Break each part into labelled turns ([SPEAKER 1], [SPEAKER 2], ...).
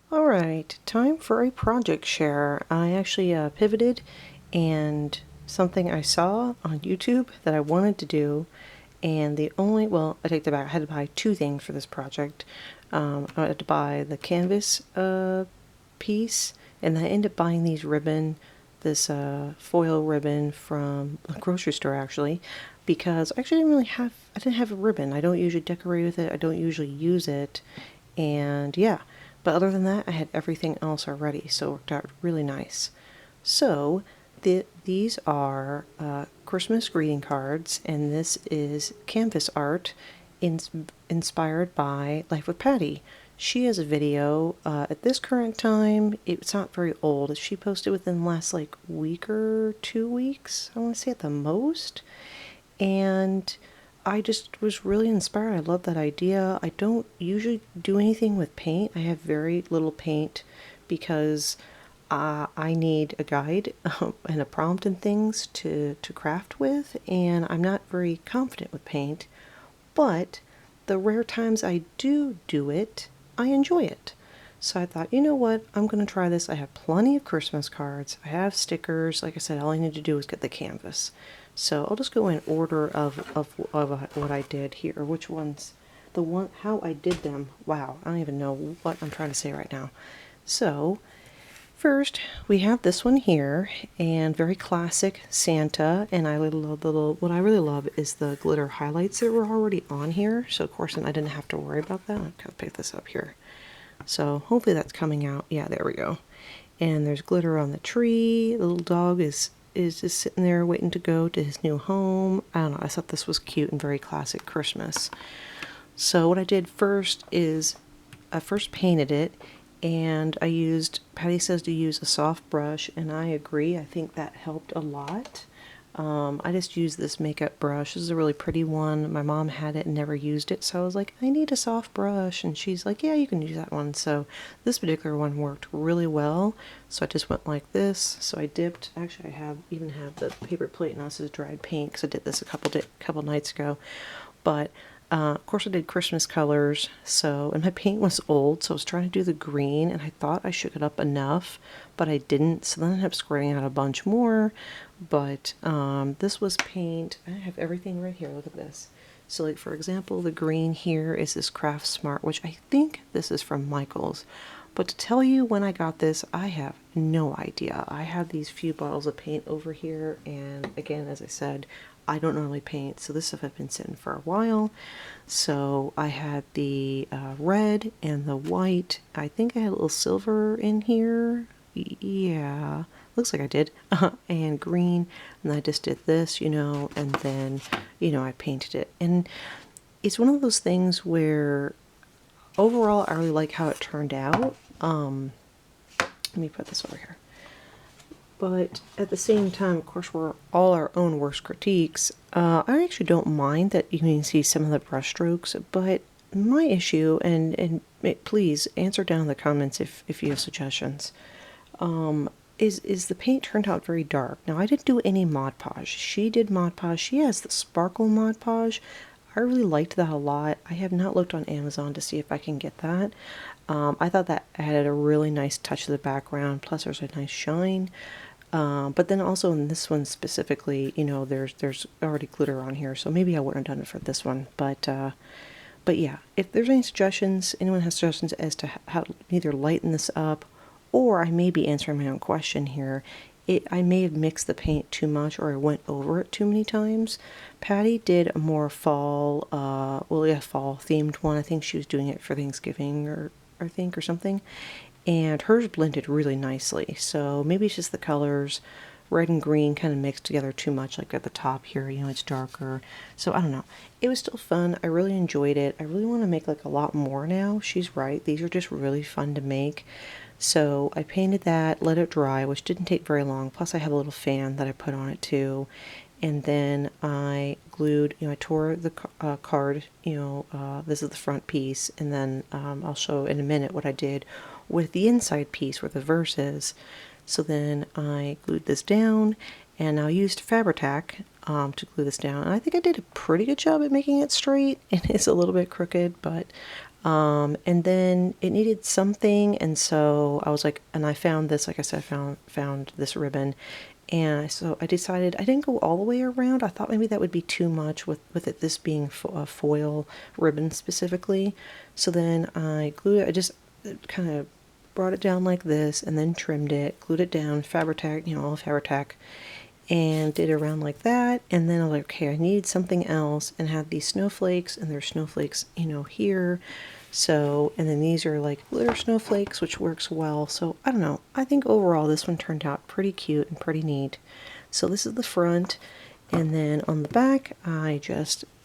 [SPEAKER 1] Alright, time for a project share. I actually pivoted, and something I saw on YouTube that I wanted to do, and I take that back, I had to buy two things for this project. I had to buy the canvas piece, and I ended up buying this foil ribbon from a grocery store actually, because I didn't have a ribbon. I don't usually decorate with it, I don't usually use it, and yeah. But other than that, I had everything else already, so it worked out really nice. So, these are Christmas greeting cards, and this is canvas art inspired by Life with Patti. She has a video at this current time. It's not very old. She posted within the last week or 2 weeks, I want to say at the most. And I just was really inspired. I love that idea. I don't usually do anything with paint. I have very little paint because I need a guide and a prompt and things to craft with, and I'm not very confident with paint. But the rare times I do it, I enjoy it. So I thought, you know what, I'm going to try this. I have plenty of Christmas cards. I have stickers. Like I said, all I need to do is get the canvas. So I'll just go in order of what I did here. Which ones, how I did them. Wow, I don't even know what I'm trying to say right now. So first, we have this one here, and very classic Santa, and I love what I really love is the glitter highlights that were already on here, so of course I didn't have to worry about that. I'm gonna pick this up here. So hopefully that's coming out. Yeah, there we go. And there's glitter on the tree. The little dog is just sitting there waiting to go to his new home. I don't know, I thought this was cute and very classic Christmas. So what I did first is I first painted it, and Patti says to use a soft brush, and I agree. I think that helped a lot. I just used this makeup brush. This is a really pretty one. My mom had it and never used it, so I was like, I need a soft brush, and she's like, yeah, you can use that one. So this particular one worked really well, so I just went like this. So I dipped, actually I even have the paper plate, and this is dried paint because I did this a couple nights ago. But of course I did Christmas colors, and my paint was old, so I was trying to do the green, and I thought I shook it up enough, but I didn't, so then I ended up squirting out a bunch more. But this was paint. I have everything right here, look at this. So like for example, the green here is this Craft Smart, which I think this is from Michael's. But to tell you when I got this, I have no idea. I have these few bottles of paint over here, and again, as I said, I don't normally paint, so this stuff had been sitting for a while. So I had the red and the white. I think I had a little silver in here. Yeah, looks like I did. And green, and I just did this, and then, I painted it. And it's one of those things where overall I really like how it turned out. Let me put this over here. But at the same time, of course, we're all our own worst critiques. I actually don't mind that you can see some of the brush strokes, but my issue, and please answer down in the comments if you have suggestions, is the paint turned out very dark. Now, I didn't do any Mod Podge. She did Mod Podge. She has the Sparkle Mod Podge. I really liked that a lot. I have not looked on Amazon to see if I can get that. I thought that added a really nice touch to the background, plus there's a nice shine. But then also in this one specifically, there's already glitter on here, so maybe I wouldn't have done it for this one. But yeah, if there's any suggestions, anyone has suggestions as to how to either lighten this up, or I may be answering my own question here. I may have mixed the paint too much, or I went over it too many times. Patti did a more fall themed one. I think she was doing it for Thanksgiving or something. And hers blended really nicely. So maybe it's just the colors, red and green kind of mixed together too much, like at the top here, it's darker. So I don't know. It was still fun. I really enjoyed it. I really want to make a lot more now. She's right. These are just really fun to make. So I painted that, let it dry, which didn't take very long. Plus I have a little fan that I put on it too. And then I glued, I tore the card, this is the front piece. And then I'll show in a minute what I did with the inside piece where the verse is. So then I glued this down, and I used Fabri-Tac to glue this down. And I think I did a pretty good job at making it straight. It is a little bit crooked, but And then it needed something, and so I was like, and I found this, like I said, I found this ribbon, and so I decided I didn't go all the way around. I thought maybe that would be too much with it this being a foil ribbon specifically. So then I glued it. I just kind of brought it down like this, and then trimmed it, glued it down, Fabri-Tac, you know, all Fabri-Tac, and did it around like that. And then I was like, okay, I need something else, and had these snowflakes, and there's snowflakes, you know, here. So, and then these are like glitter snowflakes, which works well. So I don't know, I think overall this one turned out pretty cute and pretty neat. So this is the front, and then on the back I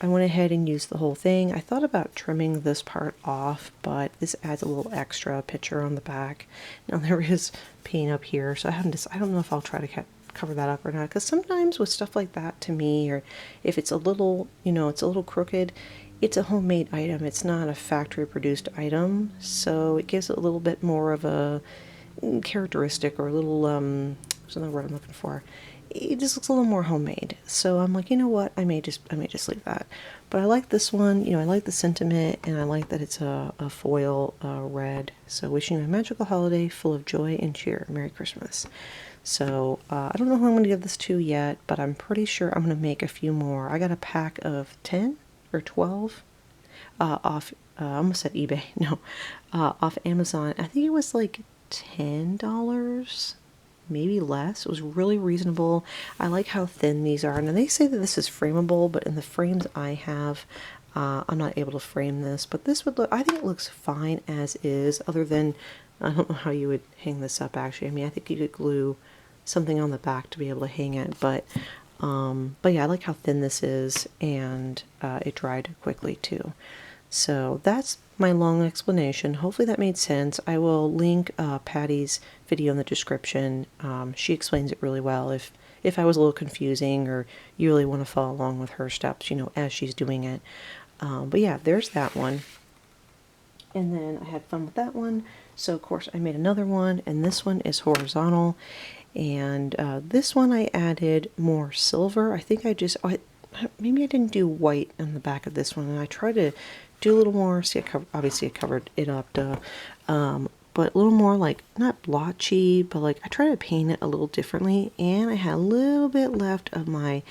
[SPEAKER 1] went ahead and used the whole thing. I thought about trimming this part off, but this adds a little extra picture on the back. Now there is paint up here, so I don't know if I'll try to cover that up or not, because sometimes with stuff like that, to me, or if it's a little, you know, it's a little crooked, it's a homemade item. It's not a factory produced item, so it gives it a little bit more of a characteristic, or a little what's another word I'm looking for. It just looks a little more homemade. So I'm like, you know what, I may just leave that. But I like this one, you know, I like the sentiment, and I like that it's a foil red. So wishing you a magical holiday full of joy and cheer. Merry Christmas. So I don't know who I'm going to give this to yet, but I'm pretty sure I'm going to make a few more. I got a pack of 10 or 12 off, I almost said eBay, no, off Amazon. I think it was like $10, maybe less. It was really reasonable. I like how thin these are. And they say that this is frameable, but in the frames I have, I'm not able to frame this. But this would look, I think it looks fine as is, other than, I don't know how you would hang this up actually. I mean, I think you could glue something on the back to be able to hang it, but yeah, I like how thin this is, and it dried quickly too. So that's my long explanation. Hopefully that made sense. I will link Patty's video in the description. She explains it really well. If I was a little confusing, or you really want to follow along with her steps, you know, as she's doing it. But yeah, there's that one. And then I had fun with that one. So of course I made another one, and this one is horizontal. And this one I added more silver. I think maybe I didn't do white on the back of this one, and I tried to do a little more. See, obviously I covered it up, but a little more like, not blotchy, but like I tried to paint it a little differently. And I had a little bit left of my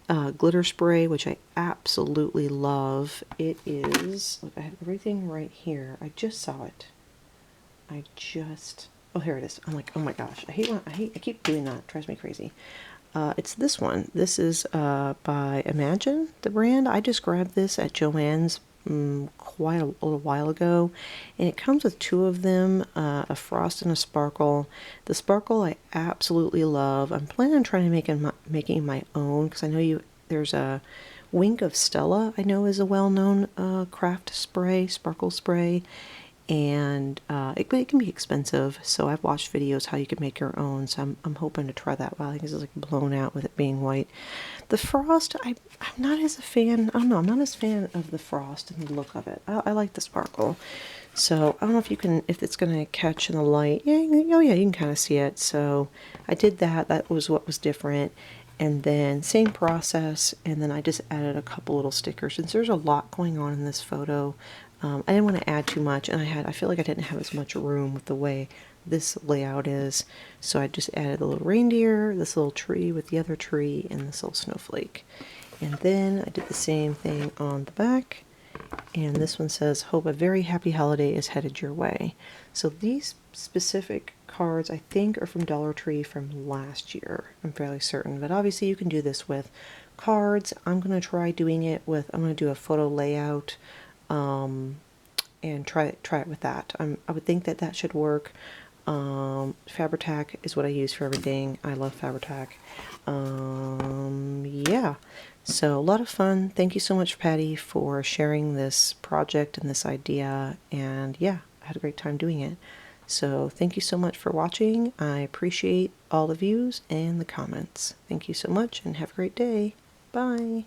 [SPEAKER 1] glitter spray, which I absolutely love. It is, look, I have everything right here. I just saw it. Oh, here it is. I'm like, oh my gosh, I keep doing that. It drives me crazy. It's this one. This is by Imagine, the brand. I just grabbed this at Joann's quite a little while ago, and it comes with two of them, a frost and a sparkle. The sparkle I absolutely love. I'm planning on trying to making my own, because I know there's a Wink of Stella, I know, is a well-known craft spray, sparkle spray. And it can be expensive, so I've watched videos how you can make your own, so I'm hoping to try that. Wow, I think it's like blown out with it being white. The frost, I'm not as a fan. I don't know, I'm not as fan of the frost and the look of it. I like the sparkle. So I don't know if it's gonna catch in the light. Yeah, oh yeah, you can kind of see it. So I did that. That was what was different. And then same process, and then I just added a couple little stickers. Since there's a lot going on in this photo, I didn't want to add too much, and I feel like I didn't have as much room with the way this layout is. So I just added a little reindeer, this little tree with the other tree, and this little snowflake. And then I did the same thing on the back. And this one says, hope a very happy holiday is headed your way. So these specific cards, I think, are from Dollar Tree from last year. I'm fairly certain. But obviously you can do this with cards. I'm going to try doing it with, I'm going to do a photo layout and try it with that. I would think that should work. Fabri-Tac is what I use for everything. I love Fabri-Tac. Yeah, so a lot of fun. Thank you so much, Patty, for sharing this project and this idea. And yeah, I had a great time doing it. So thank you so much for watching. I appreciate all the views and the comments. Thank you so much, and have a great day. Bye.